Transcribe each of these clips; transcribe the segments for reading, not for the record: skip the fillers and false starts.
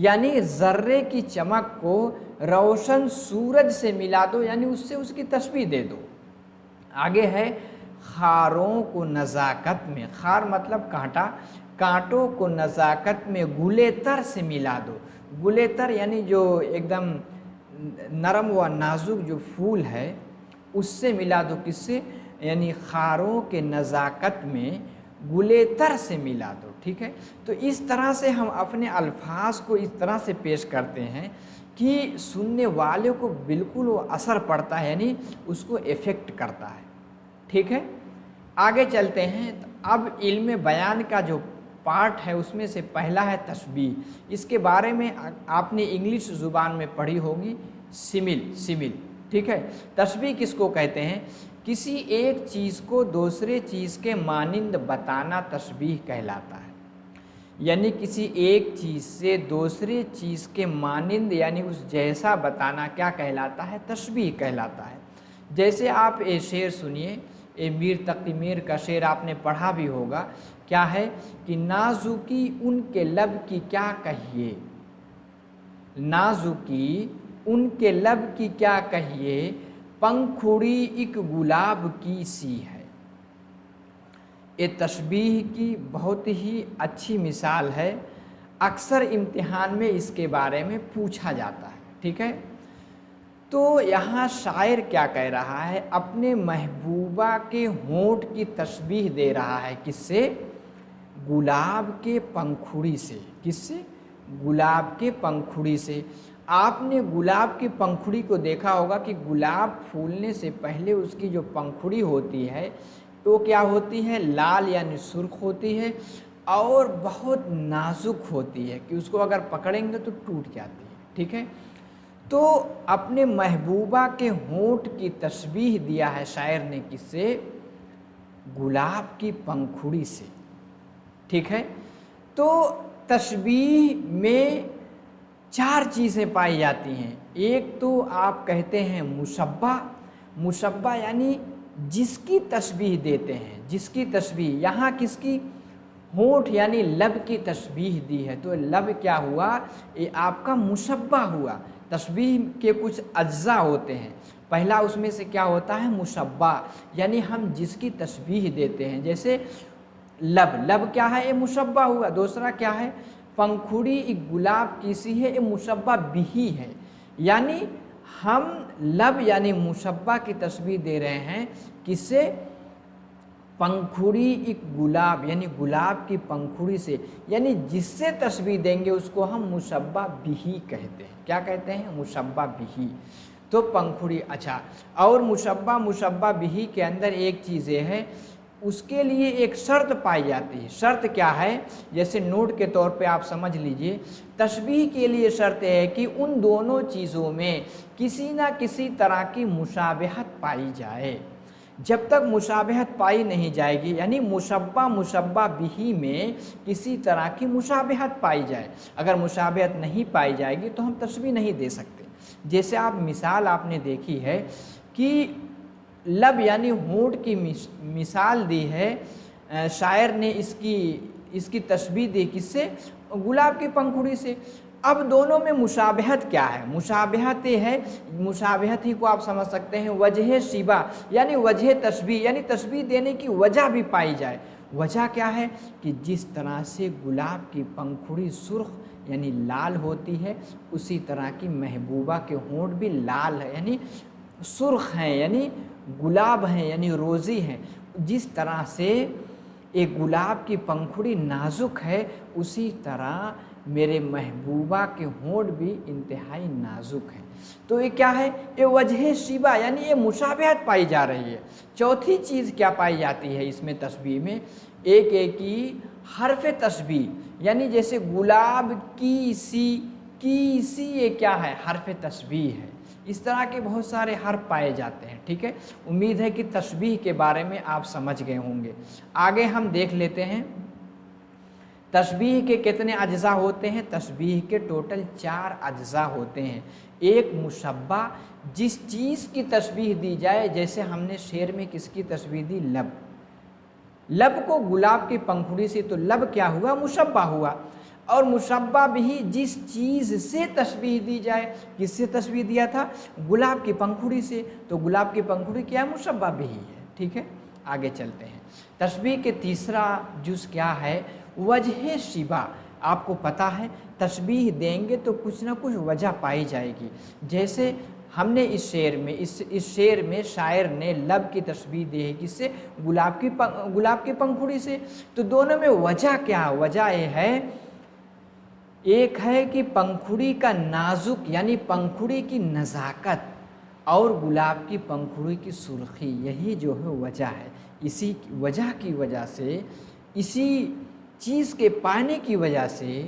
یعنی ذرے کی چمک کو روشن سورج سے ملا دو، یعنی اس سے اس کی تشبیہ دے دو۔ آگے ہے خاروں کو نزاکت میں، خار مطلب کانٹا، کانٹوں کو نزاکت میں گلے تر سے ملا دو۔ گلے تر یعنی جو ایک دم نرم و نازک جو پھول ہے اس سے ملا دو، کس سے؟ یعنی خاروں کے نزاکت میں گلے تر سے ملا دو، ٹھیک ہے؟ تو اس طرح سے ہم اپنے الفاظ کو اس طرح سے پیش کرتے ہیں کہ سننے والے کو بالکل وہ اثر پڑتا ہے، یعنی اس کو افیکٹ کرتا ہے، ٹھیک ہے؟ آگے چلتے ہیں۔ اب علم بیان کا جو پارٹ ہے اس میں سے پہلا ہے تشبیہ۔ اس کے بارے میں آپ نے انگلش زبان میں پڑھی ہوگی، سمل، ٹھیک ہے؟ تشبیہ کس کو کہتے ہیں؟ کسی ایک چیز کو دوسرے چیز کے مانند بتانا تشبیہ کہلاتا ہے۔ یعنی کسی ایک چیز سے دوسرے چیز کے مانند یعنی اس جیسا بتانا کیا کہلاتا ہے؟ تشبیہ کہلاتا ہے۔ جیسے آپ یہ شعر سنیے، میر تقی میر کا شعر آپ نے پڑھا بھی ہوگا، کیا ہے کہ نازکی ان کے لب کی کیا کہیے، نازکی ان کے لب کی کیا کہیے، پنکھڑی ایک گلاب کی سی ہے۔ یہ تشبیہ کی بہت ہی اچھی مثال ہے، اکثر امتحان میں اس کے بارے میں پوچھا جاتا ہے، ٹھیک ہے؟ تو یہاں شاعر کیا کہہ رہا ہے؟ اپنے محبوبہ کے ہونٹ کی تشبیہ دے رہا ہے، کس سے؟ گلاب کے پنکھڑی سے۔ کس سے؟ گلاب کے پنکھڑی سے۔ آپ نے گلاب کی پنکھڑی کو دیکھا ہوگا کہ گلاب پھولنے سے پہلے اس کی جو پنکھڑی ہوتی ہے تو کیا ہوتی ہے؟ لال یعنی سرخ ہوتی ہے اور بہت نازک ہوتی ہے کہ اس کو اگر پکڑیں گے تو ٹوٹ جاتی ہے، ٹھیک ہے؟ تو اپنے محبوبہ کے ہونٹ کی تشبیہ دیا ہے شاعر نے، کس سے؟ گلاب کی پنکھڑی سے، ٹھیک ہے؟ تو تشبیہ میں 4 چیزیں پائی جاتی ہیں۔ ایک تو آپ کہتے ہیں مشبہ، مشبہ یعنی جس کی تشبیہ دیتے ہیں، جس کی تشبیہ، یہاں کس کی؟ ہونٹ یعنی لب کی تشبیہ دی ہے، تو لب کیا ہوا؟ یہ آپ کا مشبہ ہوا۔ تشبیہ کے کچھ اجزاء ہوتے ہیں، پہلا اس میں سے کیا ہوتا ہے؟ مشبہ، یعنی ہم جس کی تشبیہ دیتے ہیں، جیسے لب، لب کیا ہے؟ یہ مشبہ ہوا۔ دوسرا کیا ہے؟ پنکھڑی ایک گلاب کی سی ہے، یہ مشبہ بھی ہے، یعنی ہم لب یعنی مشبہ کی تشبیہ دے رہے ہیں، کس سے؟ پنکھڑی ایک گلاب یعنی گلاب کی پنکھڑی سے، یعنی جس سے تشبیہ دیں گے اس کو ہم مشبہ بھی کہتے ہیں۔ کیا کہتے ہیں؟ مشبہ بھی۔ تو پنکھڑی، اچھا، اور مشبہ بھی کے اندر ایک چیز یہ ہے، اس کے لیے ایک شرط پائی جاتی ہے۔ شرط کیا ہے؟ جیسے نوٹ کے طور پہ آپ سمجھ لیجئے، تشبیہ کے لیے شرط ہے کہ ان دونوں چیزوں میں کسی نہ کسی طرح کی مشابہت پائی جائے۔ جب تک مشابہت پائی نہیں جائے گی، یعنی مشبہ بھی میں کسی طرح کی مشابہت پائی جائے، اگر مشابہت نہیں پائی جائے گی تو ہم تشبیہ نہیں دے سکتے۔ جیسے مثال آپ نے دیکھی ہے کہ لب یعنی ہونٹ کی مثال دی ہے، شاعر نے اس کی تشبیہ دی کس سے؟ گلاب کی پنکھڑی سے۔ اب دونوں میں مشابہت کیا ہے؟ مشابہت یہ ہے، مشابہت ہی کو آپ سمجھ سکتے ہیں وجہ شبہ، یعنی وجہ تشبیہ، یعنی تشبیہ دینے کی وجہ بھی پائی جائے۔ وجہ کیا ہے؟ کہ جس طرح سے گلاب کی پنکھڑی سرخ یعنی لال ہوتی ہے، اسی طرح کی محبوبہ کے ہونٹ بھی لال ہے، یعنی سرخ ہیں، یعنی گلاب ہیں، یعنی روزی ہیں۔ جس طرح سے ایک گلاب کی پنکھڑی نازک ہے، اسی طرح میرے محبوبہ کے ہونٹ بھی انتہائی نازک ہیں۔ تو یہ کیا ہے؟ یہ وجہ شبہ، یعنی یہ مشابہت پائی جا رہی ہے۔ چوتھی چیز کیا پائی جاتی ہے اس میں تشبیہ میں؟ ایک ہی حرف تشبیہ، یعنی جیسے گلاب کی سی یہ کیا ہے؟ حرف تشبیہ ہے۔ اس طرح کے بہت سارے حرف پائے جاتے ہیں، ٹھیک ہے؟ امید ہے کہ تشبیہ کے بارے میں آپ سمجھ گئے ہوں گے۔ آگے ہم دیکھ لیتے ہیں تشبیہ کے کتنے اجزاء ہوتے ہیں۔ تشبیہ کے ٹوٹل 4 اجزاء ہوتے ہیں۔ ایک مشبہ، جس چیز کی تشبیہ دی جائے، جیسے ہم نے شعر میں کس کی تشبیہ دی؟ لب، لب کو گلاب کی پنکھڑی سے، تو لب کیا ہوا؟ مشبہ ہوا۔ اور مشبہ بھی جس چیز سے تشبیہ دی جائے، کس سے تشبیہ دیا تھا؟ گلاب کی پنکھڑی سے، تو گلاب کی پنکھڑی کیا ہے؟ مشبہ بھی ہے، ٹھیک ہے۔ آگے چلتے ہیں، تشبیہ کے تیسرا جز کیا ہے؟ وجہ شبہ۔ آپ کو پتہ ہے تشبیہ دیں گے تو کچھ نہ کچھ وجہ پائی جائے گی، جیسے ہم نے اس شعر میں شاعر نے لب کی تشبیہ دی ہے کس سے؟ گلاب کی پنکھڑی سے، تو دونوں میں وجہ کیا؟ وجہ یہ ہے، ایک ہے کہ پنکھڑی کا نازک یعنی پنکھڑی کی نزاکت اور گلاب کی پنکھڑی کی سرخی، یہی جو ہے وجہ ہے۔ اسی وجہ کی وجہ سے، اسی چیز کے پانے کی وجہ سے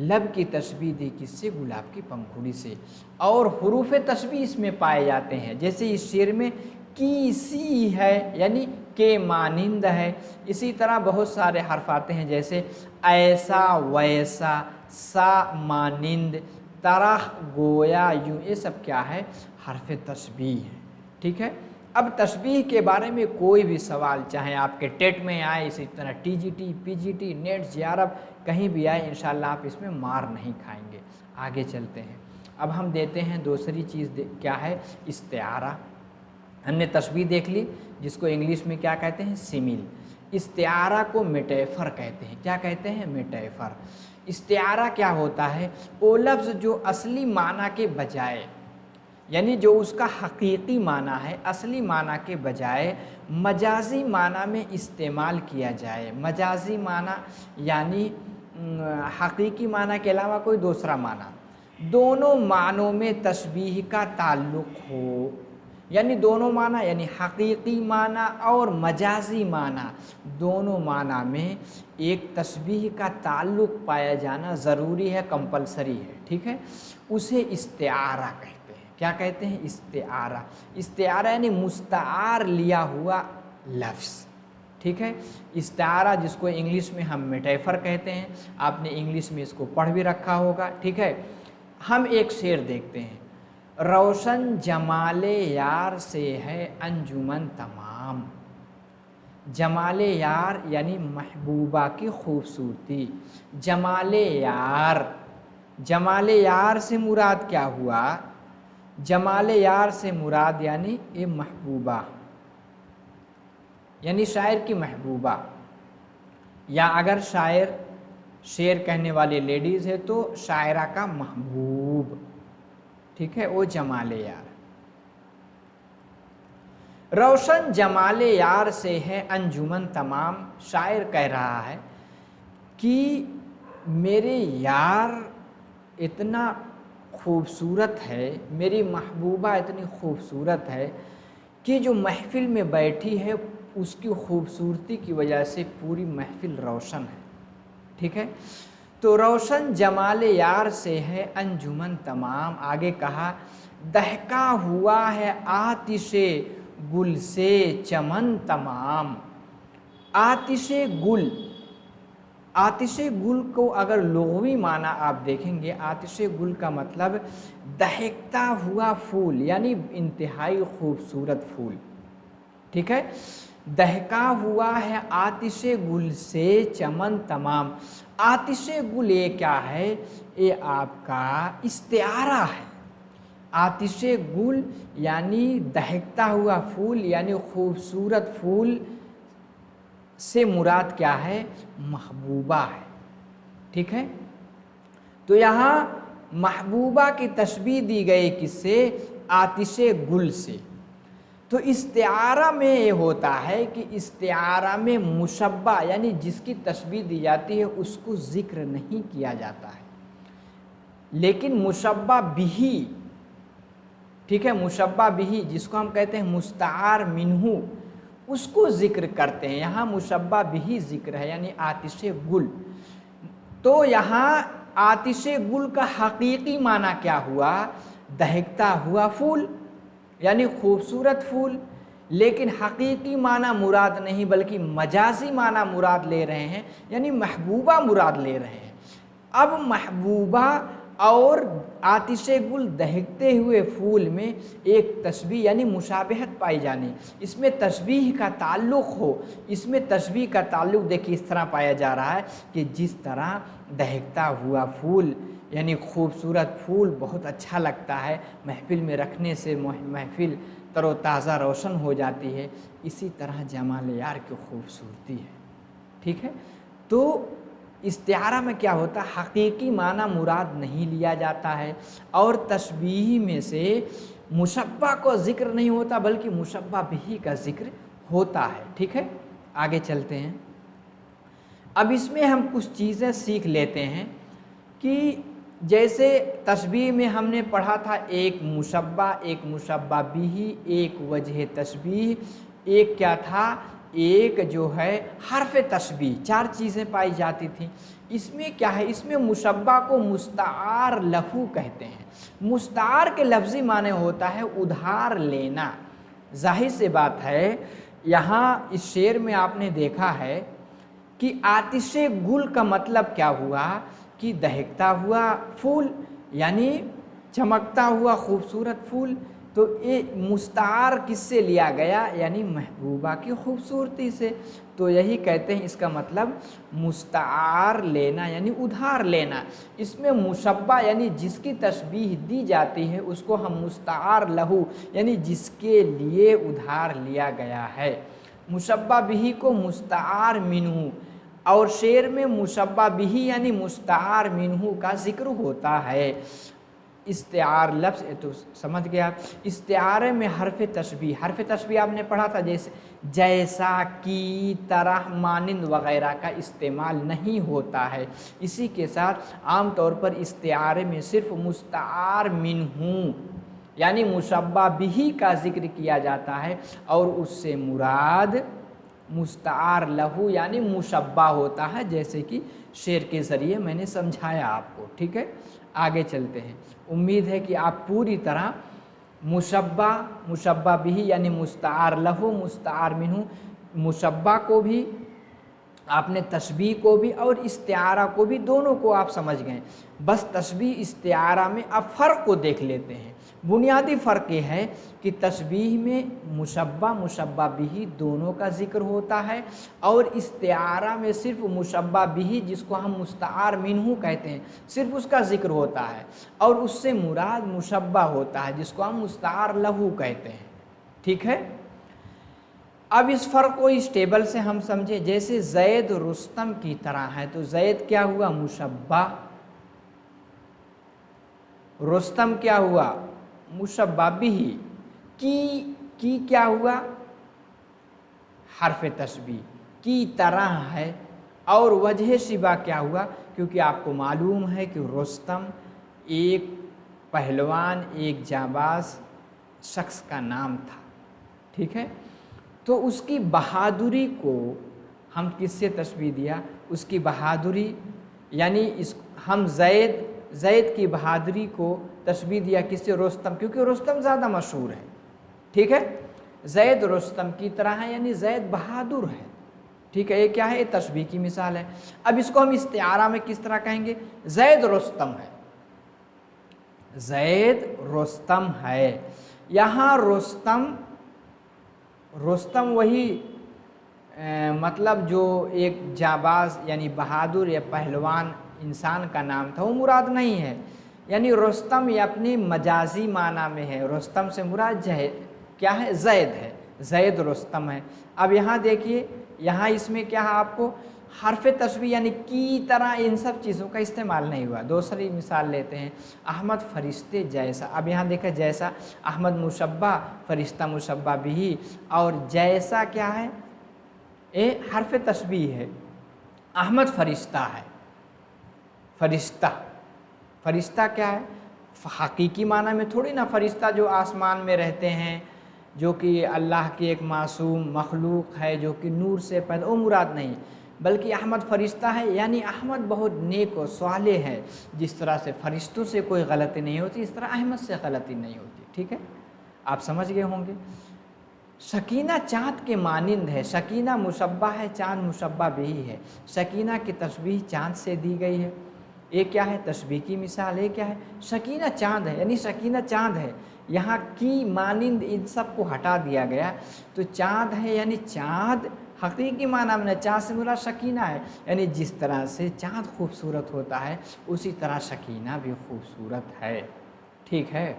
لب کی تشبیہ دی کس سے؟ گلاب کی پنکھڑی سے، اور حروف تشبیہ اس میں پائے جاتے ہیں، جیسے اس شعر میں کیسی ہے یعنی کے مانند ہے، اسی طرح بہت سارے حرف آتے ہیں جیسے ایسا ویسا، سا مانند، طرح گویا یوں، یہ سب کیا ہے؟ حرف تشبیہ ہے، ٹھیک ہے۔ اب تشبیہ کے بارے میں کوئی بھی سوال چاہے آپ کے ٹیٹ میں آئے، اسی طرح ٹی جی ٹی، پی جی ٹی، نیٹ، جے آر ایف، کہیں بھی آئے، انشاءاللہ آپ اس میں مار نہیں کھائیں گے۔ آگے چلتے ہیں، اب ہم دیتے ہیں دوسری چیز کیا ہے؟ استعارہ۔ ہم نے تشبیہ دیکھ لی جس کو انگلش میں کیا کہتے ہیں؟ سیمل۔ استعارہ کو میٹیفر کہتے ہیں، کیا کہتے ہیں؟ میٹیفر۔ استعارہ کیا ہوتا ہے؟ وہ لفظ جو اصلی معنی کے بجائے، یعنی جو اس کا حقیقی معنی ہے، اصلی معنی کے بجائے مجازی معنی میں استعمال کیا جائے۔ مجازی معنی یعنی حقیقی معنی کے علاوہ کوئی دوسرا معنی، دونوں معنوں میں تشبیہ کا تعلق ہو، یعنی دونوں معنی یعنی حقیقی معنی اور مجازی معنی، دونوں معنی میں ایک تشبیہ کا تعلق پایا جانا ضروری ہے، کمپلسری ہے، ٹھیک ہے۔ اسے استعارہ کہتے ہیں، کیا کہتے ہیں؟ استعارہ۔ استعارہ یعنی مستعار لیا ہوا لفظ، ٹھیک ہے۔ استعارہ جس کو انگلش میں ہم میٹیفر کہتے ہیں، آپ نے انگلش میں اس کو پڑھ بھی رکھا ہوگا، ٹھیک ہے۔ ہم ایک شعر دیکھتے ہیں، روشن جمال یار سے ہے انجمن تمام۔ جمال یار یعنی محبوبہ کی خوبصورتی، جمال یار، جمال یار سے مراد کیا ہوا؟ جمال یار سے مراد یعنی یہ محبوبہ، یعنی شاعر کی محبوبہ، یا اگر شعر کہنے والی لیڈیز ہے تو شاعرہ کا محبوب، ٹھیک ہے، وہ جمال یار۔ روشن جمال یار سے ہے انجمن تمام، شاعر کہہ رہا ہے کہ میرے یار اتنا خوبصورت ہے، میری محبوبہ اتنی خوبصورت ہے کہ جو محفل میں بیٹھی ہے اس کی خوبصورتی کی وجہ سے پوری محفل روشن ہے، ٹھیک ہے۔ تو روشن جمال یار سے ہے انجمن تمام، آگے کہا دہکا ہوا ہے آتش گل سے چمن تمام۔ آتش گل، آتش گل کو اگر لغوی معنی آپ دیکھیں گے، آتش گل کا مطلب دہکتا ہوا پھول، یعنی انتہائی خوبصورت پھول، ٹھیک ہے۔ دہکا ہوا ہے آتش گل سے چمن تمام۔ آتش گل یہ کیا ہے؟ یہ آپ کا استعارہ ہے۔ آتش گل یعنی دہکتا ہوا پھول، یعنی خوبصورت پھول سے مراد کیا ہے؟ محبوبہ ہے، ٹھیک ہے۔ تو یہاں محبوبہ کی تشبیہ دی گئی کس سے؟ آتش گل سے۔ تو استعارہ میں یہ ہوتا ہے کہ استعارہ میں مشبہ یعنی جس کی تشبیہ دی جاتی ہے اس کو ذکر نہیں کیا جاتا ہے، لیکن مشبہ بھی، ٹھیک ہے، مشبہ بھی جس کو ہم کہتے ہیں مستعار منہ، اس کو ذکر کرتے ہیں۔ یہاں مشبہ بھی ذکر ہے، یعنی آتش گل۔ تو یہاں آتش گل کا حقیقی معنی کیا ہوا؟ دہکتا ہوا پھول، یعنی خوبصورت پھول، لیکن حقیقی معنی مراد نہیں بلکہ مجازی معنی مراد لے رہے ہیں، یعنی محبوبہ مراد لے رہے ہیں۔ اب محبوبہ اور آتش گل دہکتے ہوئے پھول میں ایک تشبیہ یعنی مشابہت پائی جانی، اس میں تشبیہ کا تعلق ہو، اس میں تشبیہ کا تعلق دیکھیے اس طرح پایا جا رہا ہے کہ جس طرح دہکتا ہوا پھول یعنی خوبصورت پھول بہت اچھا لگتا ہے، محفل میں رکھنے سے محفل تر و تازہ روشن ہو جاتی ہے، اسی طرح جمال یار کی خوبصورتی ہے، ٹھیک ہے۔ تو استعارہ میں کیا ہوتا ہے، حقیقی معنی مراد نہیں لیا جاتا ہے، اور تشبیہ میں سے مشبہ کو ذکر نہیں ہوتا بلکہ مشبہ بہ کا ذکر ہوتا ہے، ٹھیک ہے۔ آگے چلتے ہیں۔ اب اس میں ہم کچھ چیزیں سیکھ لیتے ہیں کہ جیسے تشبیہ میں ہم نے پڑھا تھا ایک مشبہ، ایک مشبہ بہ، ایک وجہ تشبیہ، ایک کیا تھا، ایک جو ہے حرف تشبیہ، 4 چیزیں پائی جاتی تھیں۔ اس میں کیا ہے، اس میں مشبہ کو مستعار لہو کہتے ہیں۔ مستعار کے لفظی معنی ہوتا ہے ادھار لینا۔ ظاہر سی بات ہے، یہاں اس شعر میں آپ نے دیکھا ہے کہ آتش گل کا مطلب کیا ہوا کہ دہکتا ہوا پھول یعنی چمکتا ہوا خوبصورت پھول، تو یہ مستعار کس سے لیا گیا، یعنی محبوبہ کی خوبصورتی سے۔ تو یہی کہتے ہیں اس کا مطلب مستعار لینا یعنی ادھار لینا۔ اس میں مشبہ یعنی جس کی تشبیہ دی جاتی ہے اس کو ہم مستعار لہو یعنی جس کے لیے ادھار لیا گیا ہے، مشبہ بہ کو مستعار منہ، اور شعر میں مشبہ بہ یعنی مستعار منہ کا ذکر ہوتا ہے۔ استعار لفظ تو سمجھ گیا۔ استعارے میں حرف تشبیہ آپ نے پڑھا تھا، جیسے جیسا، کی، طرح، مانند وغیرہ کا استعمال نہیں ہوتا ہے۔ اسی کے ساتھ عام طور پر استعارے میں صرف مستعار منہ یعنی مشبہ بہ کا ذکر کیا جاتا ہے، اور اس سے مراد مستعار لہو یعنی مشبہ ہوتا ہے، جیسے کہ شعر کے ذریعے میں نے سمجھایا آپ کو، ٹھیک ہے۔ آگے چلتے ہیں۔ امید ہے کہ آپ پوری طرح مشبہ بہ یعنی مستعار لہو، مستعار منہ، مشبہ کو بھی آپ نے تشبیہ کو بھی اور استعارہ کو بھی، دونوں کو آپ سمجھ گئے۔ بس تشبیہ استعارہ میں اب فرق کو دیکھ لیتے ہیں۔ بنیادی فرق یہ ہے کہ تشبیہ میں مشبہ بہ دونوں کا ذکر ہوتا ہے، اور استعارہ میں صرف مشبہ بہ جس کو ہم مستعار منہ کہتے ہیں صرف اس کا ذکر ہوتا ہے، اور اس سے مراد مشبہ ہوتا ہے جس کو ہم مستعار لہو کہتے ہیں، ٹھیک ہے۔ اب اس فرق کو اس ٹیبل سے ہم سمجھیں، جیسے زید رستم کی طرح ہے، تو زید کیا ہوا، مشبہ، رستم کیا ہوا، مشبہ بہ، کی کیا ہوا، حرف تشبیہ، کی طرح ہے، اور وجہ شبہ کیا ہوا، کیونکہ آپ کو معلوم ہے کہ رستم ایک پہلوان، ایک جانباز شخص کا نام تھا، ٹھیک ہے۔ تو اس کی بہادری کو ہم کس سے تشبیہ دیا، اس کی بہادری یعنی ہم زید کی بہادری کو تشبیہ دیا کس سے، رستم، کیونکہ رستم زیادہ مشہور ہے، ٹھیک ہے۔ زید رستم کی طرح ہے یعنی زید بہادر ہے، ٹھیک ہے۔ یہ کیا ہے، یہ تشبیہ کی مثال ہے۔ اب اس کو ہم استعارہ میں کس طرح کہیں گے، زید رستم ہے، زید رستم ہے۔ یہاں رستم وہی مطلب جو ایک جانباز یعنی بہادر یا پہلوان انسان کا نام تھا وہ مراد نہیں ہے، یعنی رستم یہ اپنی مجازی معنی میں ہے، رستم سے مراد کیا ہے، زید ہے، زید رستم ہے۔ اب یہاں دیکھیے، یہاں اس میں کیا ہے، آپ کو حرف تشبیہ یعنی کی طرح ان سب چیزوں کا استعمال نہیں ہوا۔ دوسری مثال لیتے ہیں، احمد فرشتے جیسا۔ اب یہاں دیکھیں جیسا، احمد مشبہ، فرشتہ مشبہ بہ، اور جیسا کیا ہے، یہ حرف تشبیہ ہے۔ احمد فرشتہ ہے، فرشتہ کیا ہے، حقیقی معنی میں تھوڑی نا، فرشتہ جو آسمان میں رہتے ہیں، جو کہ اللہ کی ایک معصوم مخلوق ہے جو کہ نور سے پیدا، وہ مراد نہیں، بلکہ احمد فرشتہ ہے یعنی احمد بہت نیک و صالح ہے، جس طرح سے فرشتوں سے کوئی غلطی نہیں ہوتی اس طرح احمد سے غلطی نہیں ہوتی، ٹھیک ہے۔ آپ سمجھ گئے ہوں گے۔ سکینہ چاند کے مانند ہے، سکینہ مشبہ ہے، چاند مشبہ بہ ہے، سکینہ کی تشبیہ چاند سے دی گئی ہے، یہ کیا ہے؟ تشبیہ کی مثال. یہ کیا ہے؟ سکینہ چاند ہے، یعنی سکینہ چاند ہے. یہاں کی مانند ان سب کو ہٹا دیا گیا تو چاند ہے، یعنی چاند حقیقی معنی میں چاند سے مراد سکینہ ہے. یعنی جس طرح سے چاند خوبصورت ہوتا ہے اسی طرح سکینہ بھی خوبصورت ہے. ٹھیک ہے،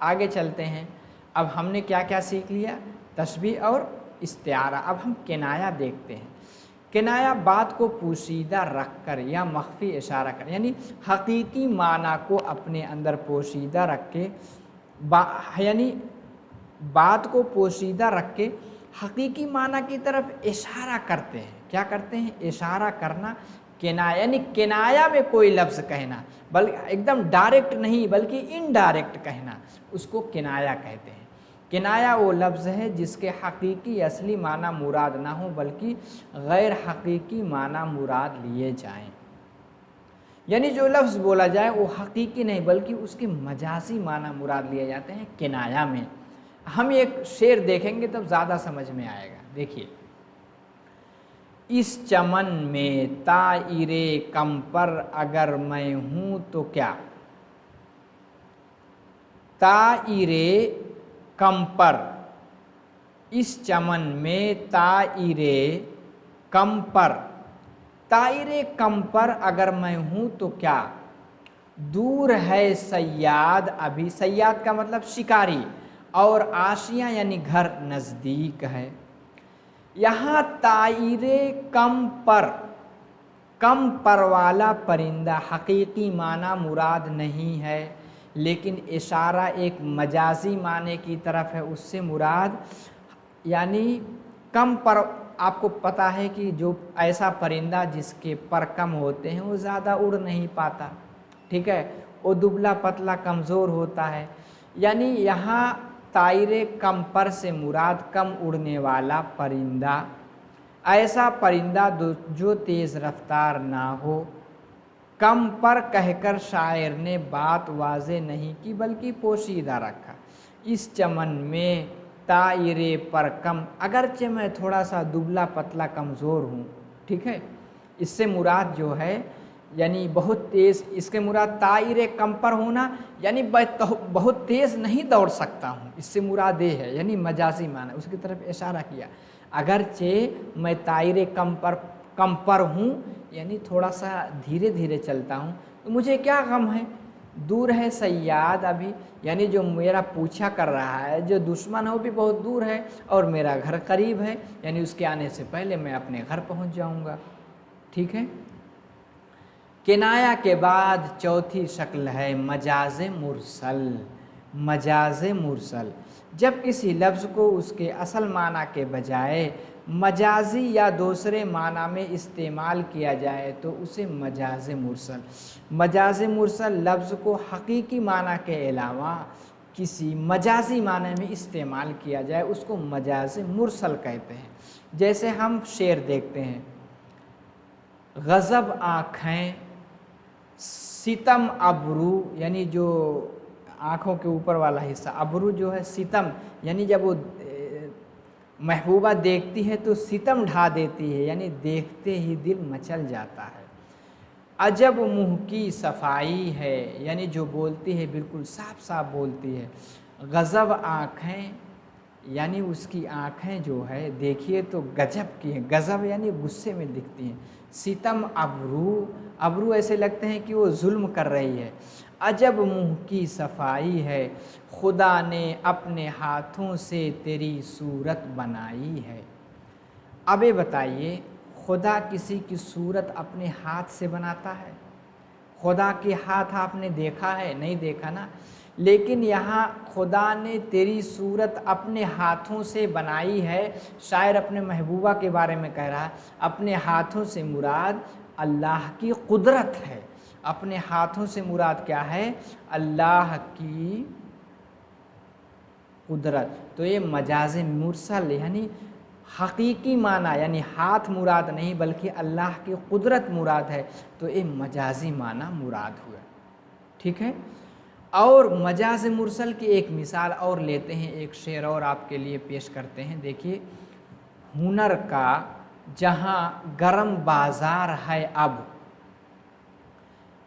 آگے چلتے ہیں. اب ہم نے کیا کیا سیکھ لیا؟ تشبیہ اور استعارہ. اب ہم کنایہ دیکھتے ہیں. کنایہ بات کو پوشیدہ رکھ کر یا مخفی اشارہ کر، یعنی حقیقی معنی کو اپنے اندر پوشیدہ رکھ کے یعنی بات کو پوشیدہ رکھ کے حقیقی معنی کی طرف اشارہ کرتے ہیں. کیا کرتے ہیں؟ اشارہ کرنا. کنایہ یعنی کنایہ میں کوئی لفظ کہنا، بلکہ ایک دم ڈائریکٹ نہیں بلکہ انڈائریکٹ کہنا، اس کو کنایہ کہتے ہیں. کنایہ وہ لفظ ہے جس کے حقیقی اصلی معنی مراد نہ ہو بلکہ غیر حقیقی معنی مراد لیے جائیں. یعنی جو لفظ بولا جائے وہ حقیقی نہیں بلکہ اس کے مجازی معنی مراد لیے جاتے ہیں کنایہ میں. ہم ایک شعر دیکھیں گے تب زیادہ سمجھ میں آئے گا. دیکھیے، اس چمن میں طائر کم پر اگر میں ہوں تو کیا؟ طائر کم پر، اس چمن میں طائر کم پر، طائر کم پر اگر میں ہوں تو کیا؟ دور ہے صیاد ابھی، صیاد کا مطلب شکاری، اور آشیاں یعنی گھر نزدیک ہے. یہاں طائر کم پر، کم پر والا پرندہ حقیقی معنی مراد نہیں ہے لیکن اشارہ ایک مجازی معنی کی طرف ہے. اس سے مراد یعنی کم پر. آپ کو پتہ ہے کہ جو ایسا پرندہ جس کے پر کم ہوتے ہیں وہ زیادہ اڑ نہیں پاتا. ٹھیک ہے، وہ دبلا پتلا کمزور ہوتا ہے. یعنی یہاں طائر کم پر سے مراد کم اڑنے والا پرندہ، ایسا پرندہ جو تیز رفتار نہ ہو. کم پر کہہ کر شاعر نے بات واضح نہیں کی بلکہ پوشیدہ رکھا. اس چمن میں طائر پر کم، اگرچہ میں تھوڑا سا دبلا پتلا کمزور ہوں. ٹھیک ہے، اس سے مراد جو ہے یعنی بہت تیز، اس کے مراد طائر کم پر ہونا یعنی بہت تیز نہیں دوڑ سکتا ہوں، اس سے مراد یہ ہے. یعنی مجازی معنی اس کی طرف اشارہ کیا. اگرچہ میں طائر کم پر ہوں یعنی تھوڑا سا دھیرے دھیرے چلتا ہوں تو مجھے کیا غم ہے؟ دور ہے صیاد ابھی، یعنی جو میرا پوچھا کر رہا ہے، جو دشمن ہے وہ بھی بہت دور ہے اور میرا گھر قریب ہے، یعنی اس کے آنے سے پہلے میں اپنے گھر پہنچ جاؤں گا. ٹھیک ہے. کنایہ کے بعد چوتھی شکل ہے مجاز مرسل. مجاز مرسل، جب کسی لفظ کو اس کے اصل معنی کے بجائے مجازی یا دوسرے معنی میں استعمال کیا جائے تو اسے مجاز مرسل. مجاز مرسل لفظ کو حقیقی معنی کے علاوہ کسی مجازی معنی میں استعمال کیا جائے اس کو مجاز مرسل کہتے ہیں. جیسے ہم شعر دیکھتے ہیں، غضب آنکھیں ستم ابرو، یعنی جو آنکھوں کے اوپر والا حصہ ابرو جو ہے ستم، یعنی جب وہ محبوبہ دیکھتی ہے تو ستم ڈھا دیتی ہے، یعنی دیکھتے ہی دل مچل جاتا ہے. عجب منہ کی صفائی ہے، یعنی جو بولتی ہے بالکل صاف صاف بولتی ہے. غضب آنکھیں، یعنی اس کی آنکھیں جو ہے دیکھیے تو گجب کی ہیں، غضب یعنی غصے میں دکھتی ہیں. ستم ابرو، ابرو ایسے لگتے ہیں کہ وہ ظلم کر رہی ہے. عجب منہ کی صفائی ہے، خدا نے اپنے ہاتھوں سے تیری صورت بنائی ہے. اب یہ بتائیے، خدا کسی کی صورت اپنے ہاتھ سے بناتا ہے؟ خدا کے ہاتھ آپ نے دیکھا ہے؟ نہیں دیکھا نا. لیکن یہاں خدا نے تیری صورت اپنے ہاتھوں سے بنائی ہے. شاعر اپنے محبوبہ کے بارے میں کہہ رہا ہے. اپنے ہاتھوں سے مراد اللہ کی قدرت ہے. اپنے ہاتھوں سے مراد کیا ہے؟ اللہ کی قدرت. تو یہ مجاز مرسل یعنی حقیقی معنی، یعنی ہاتھ مراد نہیں بلکہ اللہ کی قدرت مراد ہے، تو یہ مجازی معنی مراد ہوا. ٹھیک ہے. اور مجاز مرسل کی ایک مثال اور لیتے ہیں، ایک شعر اور آپ کے لیے پیش کرتے ہیں. دیکھیے، ہنر کا جہاں گرم بازار ہے اب،